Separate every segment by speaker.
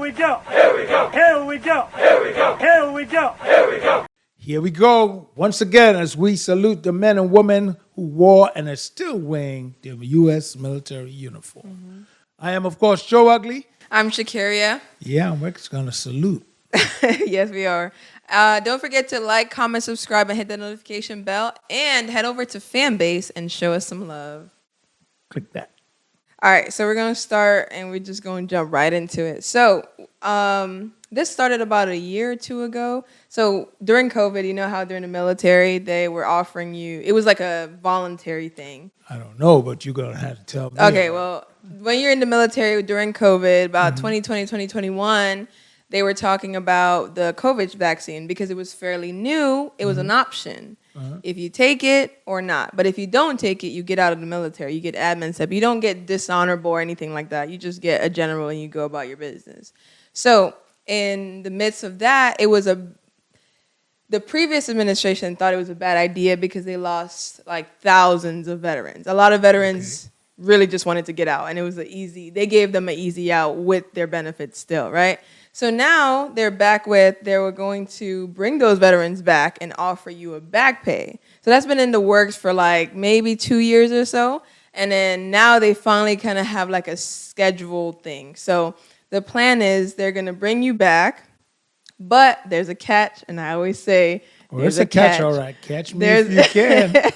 Speaker 1: we go. Here we go. Here we go. Here we go. Here we go. Here we go.
Speaker 2: Here we go once again as we salute the men and women who wore and are still wearing the U.S. military uniform. Mm-hmm. I am, of course, Joe Ugly.
Speaker 3: I'm Shakaria.
Speaker 2: Yeah, we're just going to salute.
Speaker 3: Yes, we are. Don't forget to like, comment, subscribe, and hit the notification bell. And head over to Fanbase and show us some love.
Speaker 2: Click that.
Speaker 3: All right, so we're going to start, and we're just going to jump right into it. So this started about a year or two ago. So during COVID, you know how during the military, they were offering you, it was like a voluntary thing.
Speaker 2: I don't know, but you're going to have to tell me.
Speaker 3: Okay, well, when you're in the military during COVID, about 2020, 2021, they were talking about the COVID vaccine because it was fairly new. It was an option. If you take it or not. But if you don't take it, you get out of the military. You get admin step. You don't get dishonorable or anything like that. You just get a general and you go about your business. So in the midst of that, it was the previous administration thought it was a bad idea because they lost like thousands of veterans. A lot of veterans really just wanted to get out, and it was they gave them an easy out with their benefits still, right? So now they're back they were going to bring those veterans back and offer you a back pay. So that's been in the works for like maybe 2 years or so. And then now they finally kind of have like a scheduled thing. So the plan is they're going to bring you back, but there's a catch. And I always say,
Speaker 2: there's a catch. All right, catch me if you can.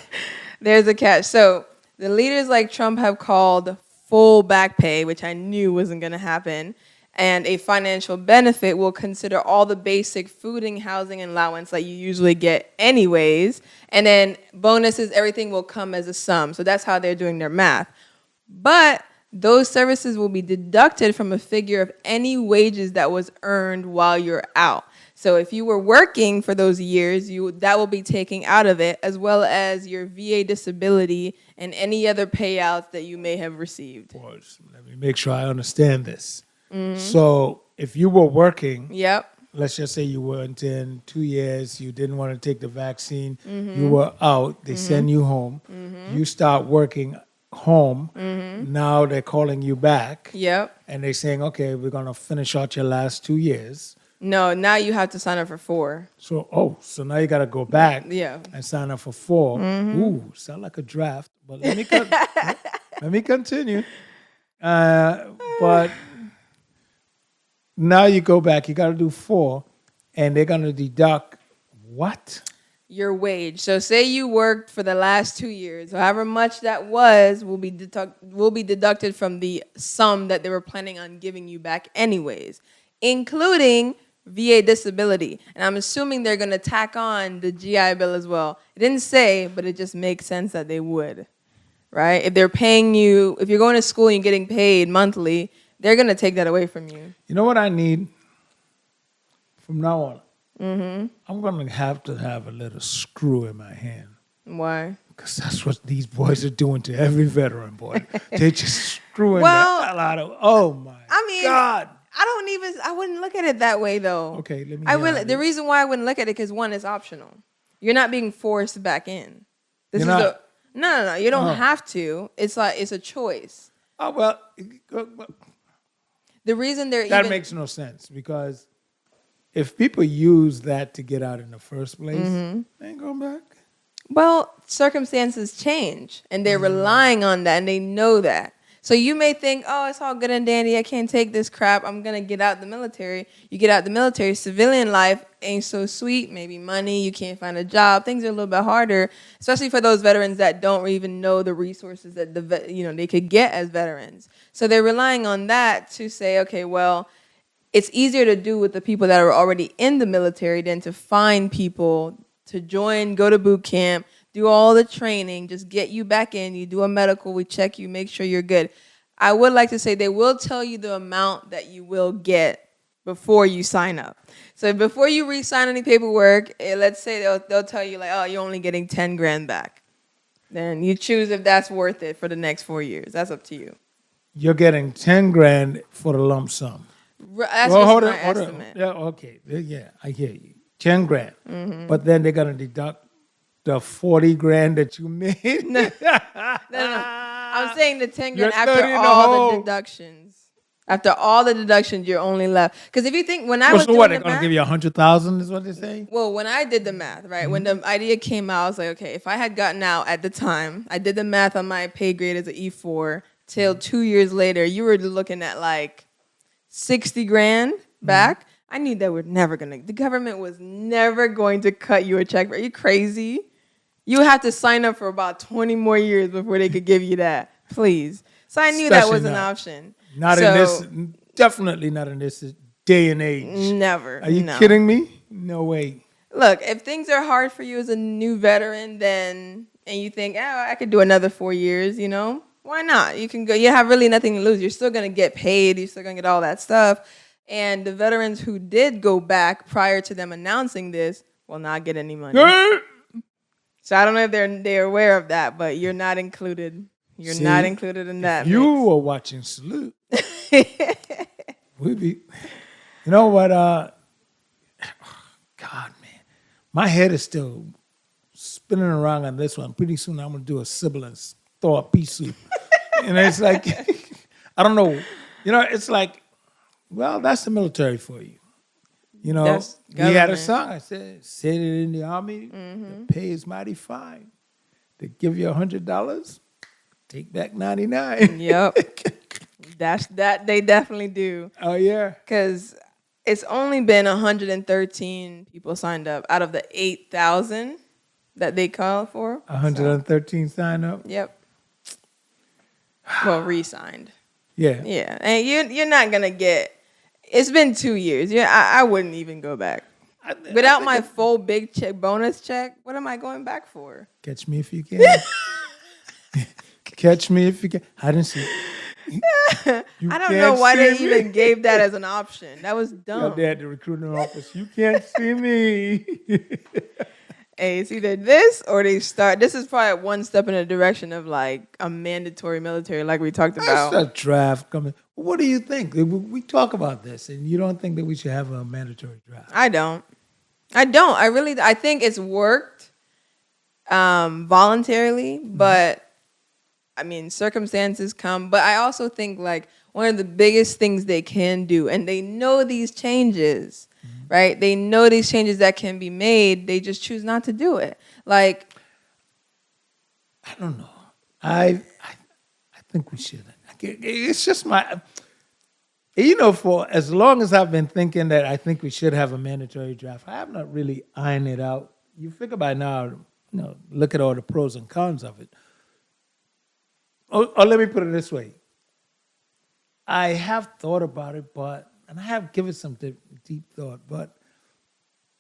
Speaker 3: There's a catch. So the leaders like Trump have called full back pay, which I knew wasn't going to happen. And a financial benefit will consider all the basic food and housing and allowance that you usually get anyways. And then bonuses, everything will come as a sum. So that's how they're doing their math. But those services will be deducted from a figure of any wages that was earned while you're out. So if you were working for those years, that will be taken out of it, as well as your VA disability and any other payouts that you may have received.
Speaker 2: Let me make sure I understand this. So if you were working, let's just say you weren't in 2 years, you didn't want to take the vaccine, you were out, they send you home, you start working home, now they're calling you back, and they're saying, okay, we're going to finish out your last 2 years.
Speaker 3: No, now you have to sign up for 4.
Speaker 2: So now you got to go back and sign up for 4. Ooh, sound like a draft, but let me continue. But now you go back, you got to do 4, and they're going to deduct what?
Speaker 3: Your wage. So say you worked for the last 2 years, however much that will be deducted from the sum that they were planning on giving you back anyways, including VA disability. And I'm assuming they're going to tack on the GI Bill as well. It didn't say, but it just makes sense that they would, right? If they're paying you, if you're going to school and you're getting paid monthly, they're going to take that away from you.
Speaker 2: You know what I need from now on? I'm going to have a little screw in my hand.
Speaker 3: Why?
Speaker 2: Because that's what these boys are doing to every veteran, boy. They're just screwing the hell out of, oh my God.
Speaker 3: I wouldn't look at it that way though.
Speaker 2: Okay, let me
Speaker 3: The reason why I wouldn't look at it, because one, is optional. You're not being forced back in. No, you don't have to. It's a choice.
Speaker 2: Oh, well.
Speaker 3: The reason
Speaker 2: that makes no sense, because if people use that to get out in the first place, they ain't going back.
Speaker 3: Well, circumstances change, and they're relying on that, and they know that. So you may think, oh, it's all good and dandy. I can't take this crap. I'm going to get out the military. You get out the military. Civilian life ain't so sweet. Maybe money. You can't find a job. Things are a little bit harder, especially for those veterans that don't even know the resources that they could get as veterans. So they're relying on that to say, okay, well, it's easier to do with the people that are already in the military than to find people to join, go to boot camp, do all the training, just get you back in. You do a medical, we check you, make sure you're good. I would like to say they will tell you the amount that you will get before you sign up. So before you re-sign any paperwork, let's say they'll tell you like, oh, you're only getting 10 grand back. Then you choose if that's worth it for the next 4 years. That's up to you.
Speaker 2: You're getting 10 grand for the lump sum.
Speaker 3: That's hold my estimate.
Speaker 2: Yeah, okay. Yeah, I hear you. 10 grand. But then they're going to deduct the 40 grand that you made.
Speaker 3: No. I'm saying the 10 grand after all the deductions. After all the deductions, you're only left. Because if you think, when I was
Speaker 2: so
Speaker 3: doing
Speaker 2: what,
Speaker 3: the
Speaker 2: they're going to
Speaker 3: math,
Speaker 2: give you 100,000 is what they say?
Speaker 3: well, when I did the math, right, when the idea came out, I was like, okay, if I had gotten out at the time, I did the math on my pay grade as an E4, till 2 years later, you were looking at like 60 grand back. I knew that the government was never going to cut you a check. Are you crazy? You have to sign up for about 20 more years before they could give you that. Please. So I knew that was an option.
Speaker 2: Definitely not in this day and age.
Speaker 3: Never.
Speaker 2: Are you kidding me? No way.
Speaker 3: Look, if things are hard for you as a new veteran, and you think, I could do another 4 years, why not? You can go. You have really nothing to lose. You're still going to get paid. You're still going to get all that stuff. And the veterans who did go back prior to them announcing this will not get any money. So I don't know if they're aware of that, but you're not included. You're not included in that.
Speaker 2: You were watching Salute. We'd be, you know what? God, man, my head is still spinning around on this one. Pretty soon I'm gonna do a sibilance, throw a pea soup, and it's like, I don't know. It's like, well, that's the military for you. We had a song. I said, "Said it in the army. The pay is mighty fine. They give you $100, take back 99."
Speaker 3: Yep. That they definitely do.
Speaker 2: Oh yeah.
Speaker 3: Because it's only been 113 people signed up out of the 8,000 that they called for.
Speaker 2: 113 signed up.
Speaker 3: Yep. Well, re-signed.
Speaker 2: Yeah.
Speaker 3: Yeah, and you're not gonna get. It's been 2 years. Yeah, I wouldn't even go back. Without my full big bonus check, what am I going back for?
Speaker 2: Catch me if you can. Catch me if you can. I didn't see.
Speaker 3: I don't know why they even gave that as an option. That was dumb.
Speaker 2: They had the recruiting office. You can't see me.
Speaker 3: Hey, it's either this or they start. This is probably one step in the direction of like a mandatory military, like we talked about.
Speaker 2: That's a draft coming. What do you think? We talk about this, and you don't think that we should have a mandatory draft?
Speaker 3: I don't. I think it's worked voluntarily, but I mean, circumstances come. But I also think like one of the biggest things they can do, and they know these changes, right? They know these changes that can be made. They just choose not to do it. Like,
Speaker 2: I don't know. I think we should. It's just for as long as I've been thinking that I think we should have a mandatory draft, I have not really ironed it out. You think about now, look at all the pros and cons of it. Or let me put it this way. I have thought about it, and I have given some deep thought, but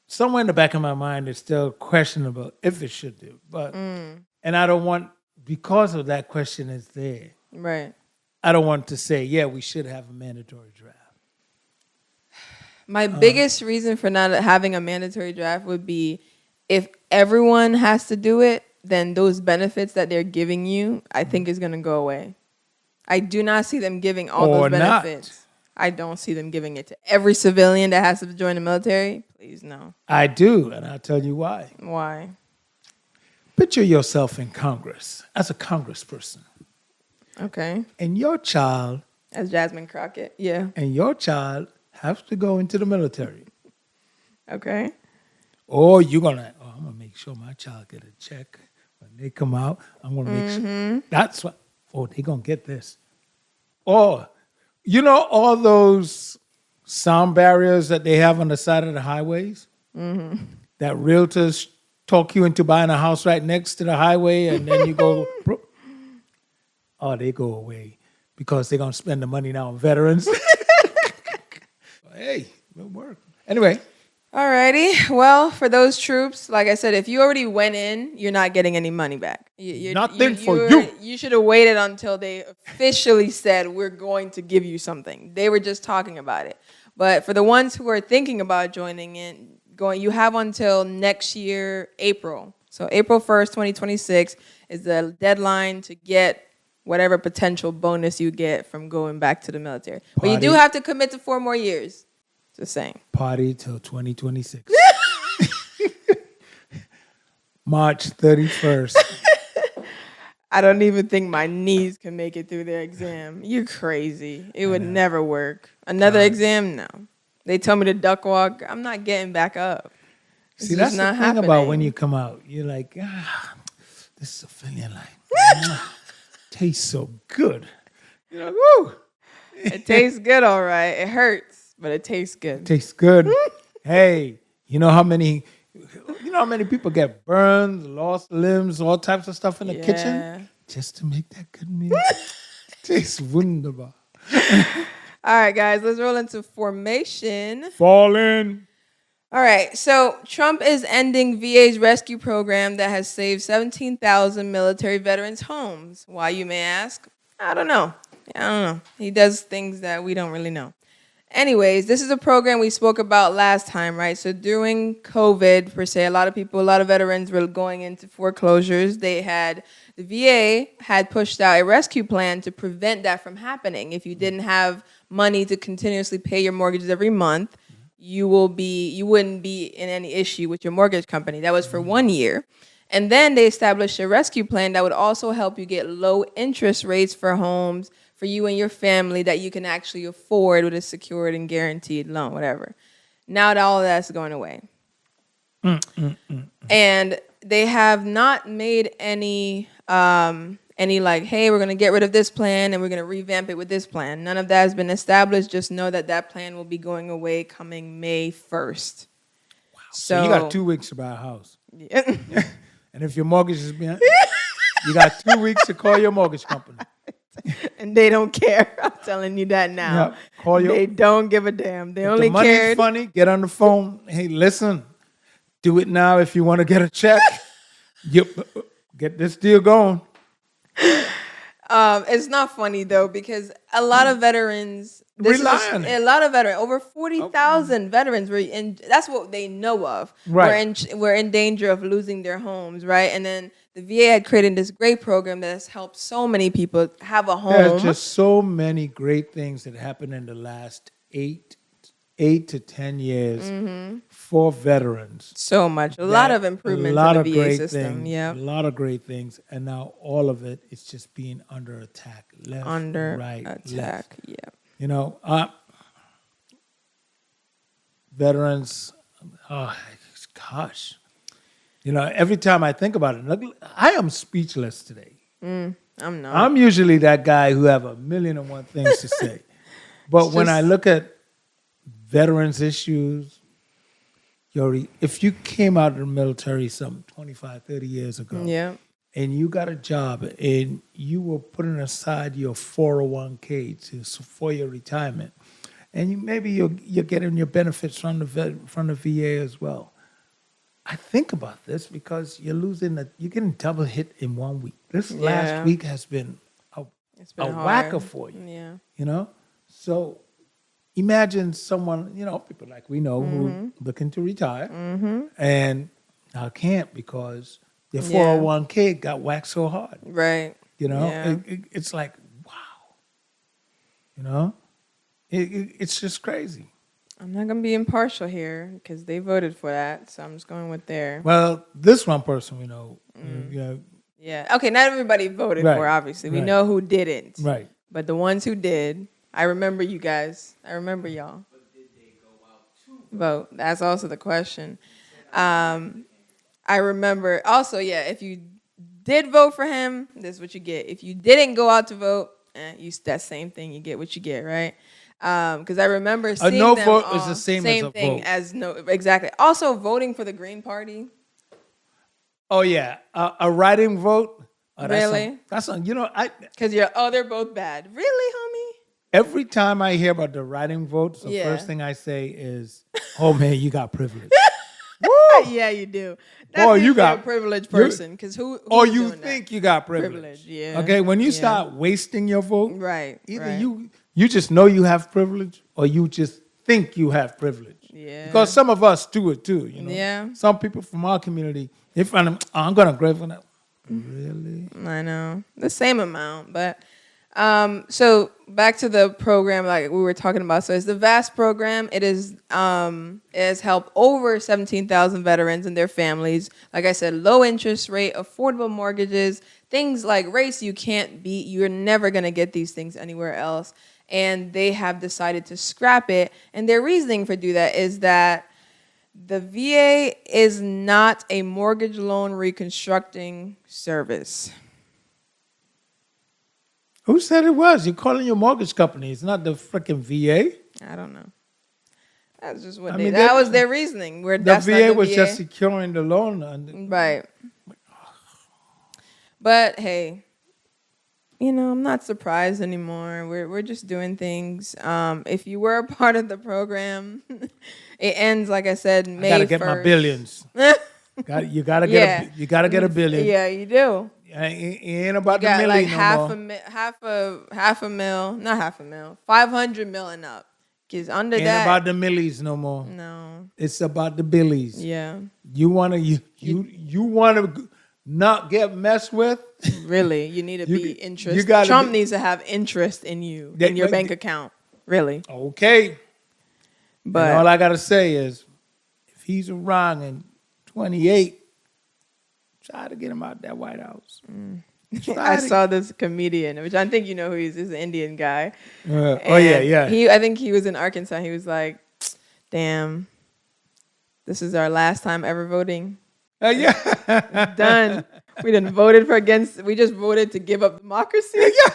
Speaker 2: somewhere in the back of my mind it's still questionable if it should do. But and I don't want, because of that question is there.
Speaker 3: Right.
Speaker 2: I don't want to say, yeah, we should have a mandatory draft.
Speaker 3: My biggest reason for not having a mandatory draft would be if everyone has to do it, then those benefits that they're giving you, I think is going to go away. I do not see them giving all those benefits. Not. I don't see them giving it to every civilian that has to join the military. Please, no.
Speaker 2: I do, and I'll tell you why.
Speaker 3: Why?
Speaker 2: Picture yourself in Congress as a congressperson.
Speaker 3: Okay.
Speaker 2: And your child...
Speaker 3: As Jasmine Crockett, yeah.
Speaker 2: And your child has to go into the military.
Speaker 3: Okay.
Speaker 2: Or you're going to, I'm going to make sure my child get a check. When they come out, I'm going to make sure. That's what, they're going to get this. Or, all those sound barriers that they have on the side of the highways? Mm-hmm. That realtors talk you into buying a house right next to the highway, and then you go... they go away because they're going to spend the money now on veterans. Hey, it'll work. Anyway.
Speaker 3: Alrighty. Well, for those troops, like I said, if you already went in, you're not getting any money back.
Speaker 2: Nothing for you.
Speaker 3: You should have waited until they officially said, we're going to give you something. They were just talking about it. But for the ones who are thinking about joining in, you have until next year, April. So April 1st, 2026 is the deadline to get whatever potential bonus you get from going back to the military. But you do have to commit to 4 more years. Just saying.
Speaker 2: Party till 2026. March 31st.
Speaker 3: I don't even think my niece can make it through their exam. You're crazy. It would never work. Another exam? No. They told me to duck walk. I'm not getting back up.
Speaker 2: See, that's the thing about when you come out. You're like, this is a feeling like, tastes so good. You're like, woo.
Speaker 3: It tastes good, all right. It hurts, but it tastes good.
Speaker 2: It tastes good. Hey, you know how many people get burned, lost limbs, all types of stuff in the kitchen just to make that good meal? Tastes wunderbar.
Speaker 3: All right, guys, let's roll into formation.
Speaker 2: Fall in.
Speaker 3: All right, so Trump is ending VA's rescue program that has saved 17,000 military veterans' homes. Why, you may ask? I don't know. He does things that we don't really know. Anyways, this is a program we spoke about last time, right? So during COVID, per se, a lot of veterans were going into foreclosures. The VA had pushed out a rescue plan to prevent that from happening. If you didn't have money to continuously pay your mortgages every month, you wouldn't be in any issue with your mortgage company. That was for 1 year. And then they established a rescue plan that would also help you get low interest rates for homes for you and your family that you can actually afford with a secured and guaranteed loan, whatever. Now that all of that's going away. And they have not made any like, hey, we're going to get rid of this plan and we're going to revamp it with this plan. None of that has been established. Just know that plan will be going away coming May 1st.
Speaker 2: Wow. So you got 2 weeks to buy a house.
Speaker 3: Yeah.
Speaker 2: And if your mortgage is behind, you got 2 weeks to call your mortgage company.
Speaker 3: And they don't care. I'm telling you that now.
Speaker 2: Yeah,
Speaker 3: they don't give a damn. They only
Speaker 2: the money's
Speaker 3: cared.
Speaker 2: Funny, get on the phone. Hey, listen, do it now if you want to get a check. Get this deal going.
Speaker 3: It's not funny though because a lot of veterans over 40,000 veterans were in. That's what they know of.
Speaker 2: Right,
Speaker 3: were in danger of losing their homes. Right, and then the VA had created this great program that has helped so many people have a home.
Speaker 2: There's just so many great things that happened in the last 8 to 10 years for veterans.
Speaker 3: So much. A lot of improvements in the VA system.
Speaker 2: Yeah. A lot of great things. And now all of it is just being under attack. Left, right, left.
Speaker 3: Yeah.
Speaker 2: You know, veterans, gosh. You know, every time I think about it, look, I am speechless today.
Speaker 3: I'm not.
Speaker 2: I'm usually that guy who have 1,000,001 things to say. But when I look at veterans issues, if you came out of the military some 25, 30 years ago, and you got a job and you were putting aside your 401k for your retirement, and maybe you're getting your benefits from the VA as well. I think about this because you're getting double hit in 1 week. This last week has been a whacker for you.
Speaker 3: Yeah.
Speaker 2: You know? So imagine someone, people like we know who looking to retire and now can't because their 401k got whacked so hard.
Speaker 3: Right.
Speaker 2: It's like, wow. It's just crazy.
Speaker 3: I'm not going to be impartial here because they voted for that, so I'm just going with their.
Speaker 2: Well, this one person we know.
Speaker 3: Yeah. Okay, not everybody voted for, obviously. We know who didn't.
Speaker 2: Right.
Speaker 3: But the ones who did, I remember you guys. I remember y'all. But did they go out to vote? That's also the question. I remember. Also, if you did vote for him, this is what you get. If you didn't go out to vote, that same thing. You get what you get, right? Because I remember seeing
Speaker 2: no
Speaker 3: them
Speaker 2: vote
Speaker 3: all,
Speaker 2: is the same as a
Speaker 3: thing
Speaker 2: vote.
Speaker 3: as no, exactly. Also, voting for the Green Party.
Speaker 2: Oh yeah, a write-in vote. Oh,
Speaker 3: really?
Speaker 2: That's
Speaker 3: because they're both bad. Really, homie?
Speaker 2: Every time I hear about the write-in votes, the first thing I say is, "Oh man, you got privilege."
Speaker 3: Woo! Yeah, you do.
Speaker 2: Boy, you got
Speaker 3: a privileged person because who?
Speaker 2: Or you think you got privilege?
Speaker 3: Yeah.
Speaker 2: Okay, when you start wasting your vote,
Speaker 3: right?
Speaker 2: Either you just know you have privilege, or you just think you have privilege.
Speaker 3: Yeah.
Speaker 2: Because some of us do it too.
Speaker 3: Yeah.
Speaker 2: Some people from our community, they find them. I'm gonna grab on that. Really?
Speaker 3: I know the same amount, but So back to the program like we were talking about. So it's the Vase Program. It has helped over 17,000 veterans and their families. Like I said, low interest rate, affordable mortgages, things like rates you can't beat. You're never going to get these things anywhere else. And they have decided to scrap it. And their reasoning for do that is that the VA is not a mortgage loan reconstructing service.
Speaker 2: Who said it was? You're calling your mortgage company. It's not the freaking VA.
Speaker 3: I don't know. That's just what that was their reasoning.
Speaker 2: The VA was just securing the loan.
Speaker 3: Right. But hey, I'm not surprised anymore. We're just doing things. If you were a part of the program, it ends, like I said, May 1st. I gotta get my billions. You gotta get a billion. Yeah, you do.
Speaker 2: It ain't about the million
Speaker 3: like
Speaker 2: half a mil,
Speaker 3: not half a mil, 500 mil and up. Cause under
Speaker 2: ain't
Speaker 3: that,
Speaker 2: about the millies no more.
Speaker 3: No,
Speaker 2: it's about the billies.
Speaker 3: Yeah,
Speaker 2: you wanna not get messed with.
Speaker 3: Really, you need to be interest. Trump needs to have interest in you in your bank account. Really.
Speaker 2: Okay, but and all I gotta say is, if he's around in 28. Try to get him out that White House.
Speaker 3: I saw this comedian, which I think you know who he is. He's an Indian guy.
Speaker 2: Yeah.
Speaker 3: I think he was in Arkansas. He was like, "Damn, this is our last time ever voting.
Speaker 2: Yeah,
Speaker 3: done. We didn't voted for against. We just voted to give up democracy."
Speaker 2: Yeah.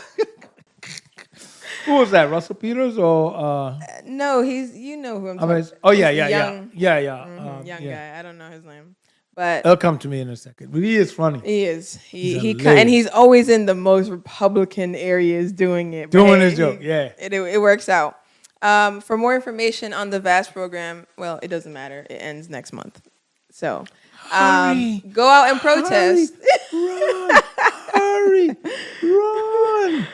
Speaker 2: Who was that? Russell Peters or?
Speaker 3: No, he's who I'm talking about.
Speaker 2: Oh yeah.
Speaker 3: Young
Speaker 2: Guy.
Speaker 3: I don't know his name. But
Speaker 2: it'll come to me in a second. But he is funny.
Speaker 3: He is. And he's always in the most Republican areas doing it.
Speaker 2: Doing his joke, yeah.
Speaker 3: It works out. For more information on the Vase Program, well, it doesn't matter. It ends next month. So go out and protest.
Speaker 2: Hurry, run.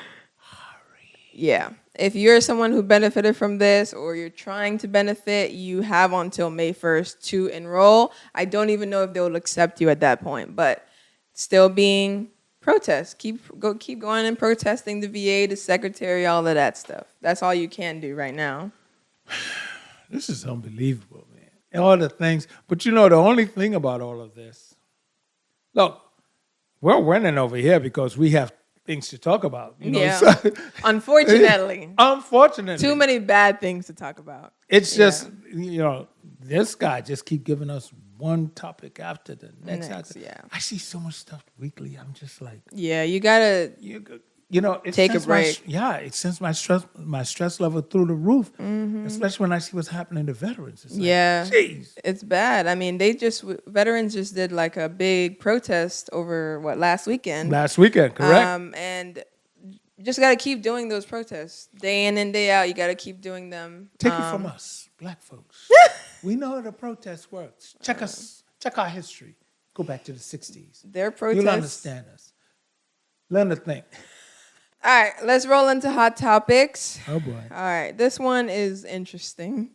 Speaker 3: Yeah. If you're someone who benefited from this or you're trying to benefit, you have until May 1st to enroll. I don't even know if they'll accept you at that point, but still being protest. Keep going and protesting the VA, the secretary, all of that stuff. That's all you can do right now.
Speaker 2: This is unbelievable, man. All the things. But the only thing about all of this, look, we're winning over here because we have things to talk about. So,
Speaker 3: unfortunately.
Speaker 2: Unfortunately.
Speaker 3: Too many bad things to talk about.
Speaker 2: It's just, this guy just keep giving us one topic after the next.
Speaker 3: Yeah.
Speaker 2: I see so much stuff weekly. I'm just like.
Speaker 3: Yeah, you got to take a break.
Speaker 2: It sends my stress level through the roof, especially when I see what's happening to veterans. It's jeez.
Speaker 3: It's bad. I mean, veterans just did like a big protest over last weekend.
Speaker 2: Last weekend, correct.
Speaker 3: And you just got to keep doing those protests day in and day out. You got to keep doing them.
Speaker 2: Take it from us, black folks. We know how the protest works. Check our history. Go back to the 60s.
Speaker 3: Their protests.
Speaker 2: You'll understand us. Learn to think.
Speaker 3: All right, let's roll into hot topics.
Speaker 2: Oh, boy.
Speaker 3: All right, this one is interesting.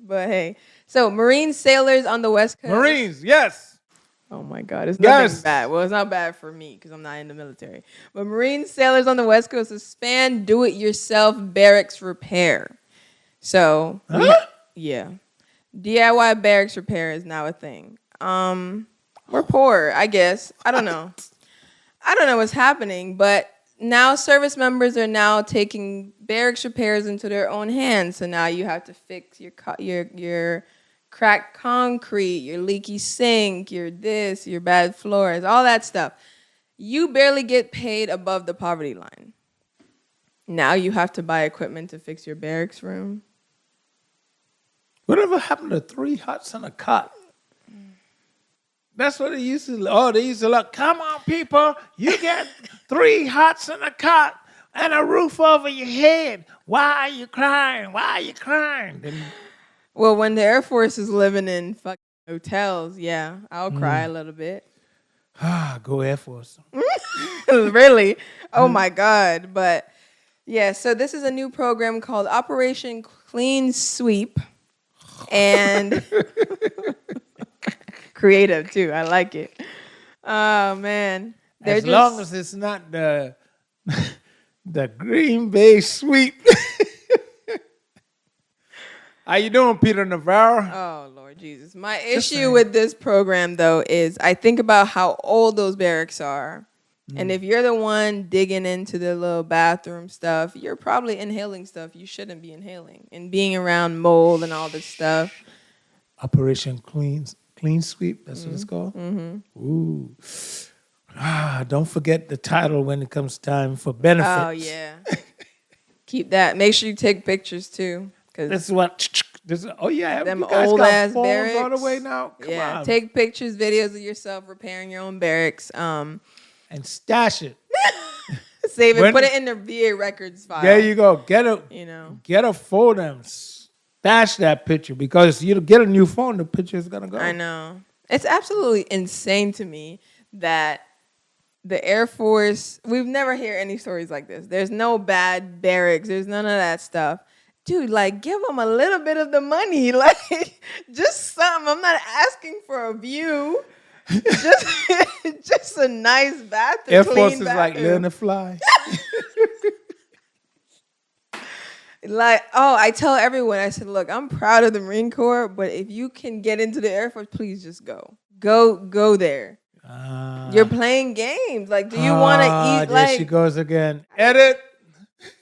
Speaker 3: But hey, so Marine sailors on the West Coast.
Speaker 2: Marines, yes.
Speaker 3: Oh, my God. It's nothing bad. Well, it's not bad for me because I'm not in the military. But Marine sailors on the West Coast expand do-it-yourself barracks repair. So, yeah. DIY barracks repair is now a thing. We're poor, I guess. I don't know. I don't know what's happening, but now service members are now taking barracks repairs into their own hands. So now you have to fix your cracked concrete, your leaky sink, your bad floors, all that stuff. You barely get paid above the poverty line. Now you have to buy equipment to fix your barracks room.
Speaker 2: Whatever happened to 3 huts and a cot? That's what they used to. Oh, they used to look. Come on, people! You get 3 huts and a cot and a roof over your head. Why are you crying? Why are you crying?
Speaker 3: Well, when the Air Force is living in fucking hotels, yeah, I'll cry a little bit.
Speaker 2: Go Air Force.
Speaker 3: Really? Oh my God! But yeah, so this is a new program called Operation Clean Sweep, and. Creative too. I like it. Oh man.
Speaker 2: As long as it's not The Green Bay sweep. How you doing, Peter Navarro?
Speaker 3: Oh, Lord Jesus. My issue with this program, though, is I think about how old those barracks are. And if you're the one digging into the little bathroom stuff, you're probably inhaling stuff you shouldn't be inhaling and being around mold and all this stuff.
Speaker 2: Operation Clean Sweep, that's what it's called? Mm-hmm. Ooh. Don't forget the title when it comes time for benefits.
Speaker 3: Oh, yeah. Keep that. Make sure you take pictures, too.
Speaker 2: This is what... oh, yeah.
Speaker 3: Them
Speaker 2: you guys
Speaker 3: old-ass
Speaker 2: got
Speaker 3: barracks.
Speaker 2: all the way now? Come on.
Speaker 3: Take pictures, videos of yourself repairing your own barracks.
Speaker 2: And stash it.
Speaker 3: Save it. Put it in the VA records file.
Speaker 2: There you go. Get a folder and stash that picture, because you get a new phone, the picture is going to go.
Speaker 3: I know. It's absolutely insane to me that the Air Force, we've never heard any stories like this. There's no bad barracks. There's none of that stuff. Dude, like, give them a little bit of the money. Like, just something. I'm not asking for a view. Just a nice bathroom.
Speaker 2: Air Force is like learn to fly.
Speaker 3: Like, I tell everyone, I said, look, I'm proud of the Marine Corps, but if you can get into the Air Force, please just go. Go there. You're playing games. Like, do you want to eat?
Speaker 2: There
Speaker 3: like,
Speaker 2: she goes again. Edit.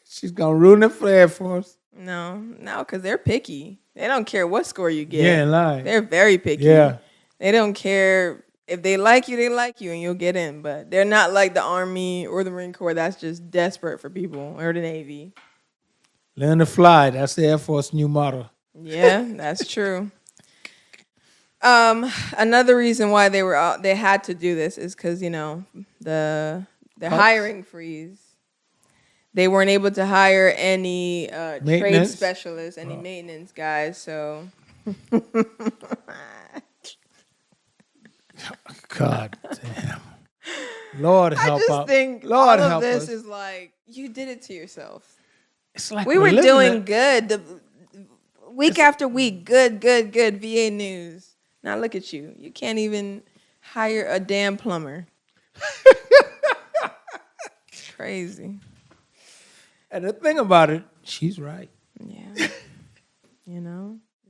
Speaker 2: She's going to ruin it for Air Force.
Speaker 3: No, because they're picky. They don't care what score you get.
Speaker 2: Yeah, lie.
Speaker 3: They're very picky.
Speaker 2: Yeah.
Speaker 3: They don't care. If they like you, and you'll get in. But they're not like the Army or the Marine Corps that's just desperate for people, or the Navy.
Speaker 2: Learn to fly. That's the Air Force new motto.
Speaker 3: Yeah, that's true. Another reason why they had to do this is because, the hiring freeze. They weren't able to hire any trade specialists, any maintenance guys. So,
Speaker 2: God damn, Lord help us.
Speaker 3: I just think
Speaker 2: Lord
Speaker 3: all of
Speaker 2: help
Speaker 3: this
Speaker 2: us.
Speaker 3: is like you did it to yourself.
Speaker 2: It's like
Speaker 3: we were doing good week after week. Good VA news. Now look at you. You can't even hire a damn plumber. Crazy.
Speaker 2: And the thing about it, she's right.
Speaker 3: Yeah.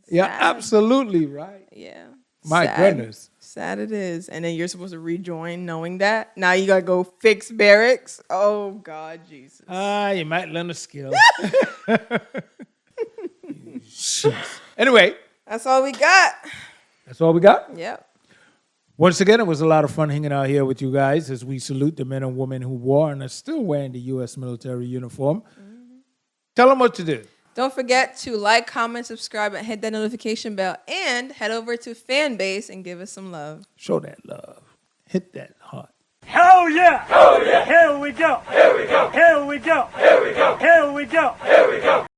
Speaker 2: You're absolutely right.
Speaker 3: Yeah.
Speaker 2: My goodness.
Speaker 3: Sad it is. And then you're supposed to rejoin knowing that. Now you got to go fix barracks. Oh, God, Jesus.
Speaker 2: You might learn a skill. Anyway.
Speaker 3: That's all we got.
Speaker 2: That's all we got?
Speaker 3: Yep.
Speaker 2: Once again, it was a lot of fun hanging out here with you guys as we salute the men and women who wore and are still wearing the U.S. military uniform. Mm-hmm. Tell them what to do.
Speaker 3: Don't forget to like, comment, subscribe, and hit that notification bell. And head over to Fanbase and give us some love.
Speaker 2: Show that love. Hit that heart.
Speaker 1: Hell yeah! Hell yeah! Here we go! Here we go! Here we go! Here we go! Here we go! Here we go!